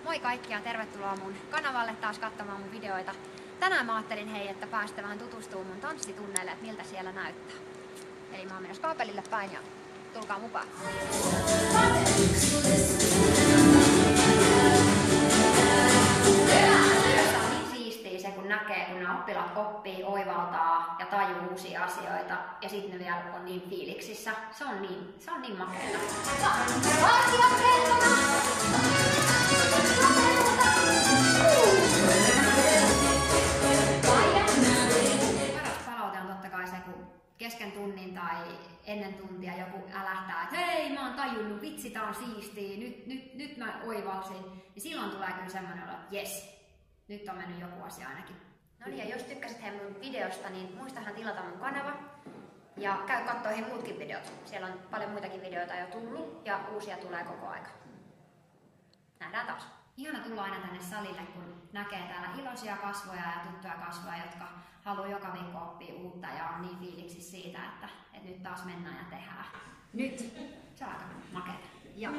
Moi kaikki ja tervetuloa mun kanavalle taas katsomaan mun videoita. Tänään mä ajattelin että päästä vähän tutustumaan mun tanssitunneille, että miltä siellä näyttää. Eli mä oon menossa kaapelille päin ja tulkaa mukaan. On niin siistiä se kun näkee, kun nämä oppilaat oppii, oivaltaa ja tajuu uusia asioita ja sitten ne vielä on niin fiiliksissä. Se on niin makeeta. Paras palaute on totta kai se, kun kesken tunnin tai ennen tuntia joku älähtää, että hei, mä oon tajunnut, vitsi, tää on siistiä, nyt mä oivalsin. Niin silloin tulee kyllä semmoinen olo, että jes, nyt on mennyt joku asia ainakin. No niin, ja jos tykkäsit mun videosta, niin muistahan tilata mun kanava. Ja käy kattoo muutkin videot. Siellä on paljon muitakin videoita jo tullut ja uusia tulee koko aika. Nähdään taas. Ihana tulla aina tänne salille, kun näkee täällä iloisia kasvoja ja tuttuja kasvoja, jotka haluaa joka viikko oppia uutta ja on niin fiiliksissä siitä, että nyt taas mennään ja tehdään. Nyt! Se on aika makeata. Ja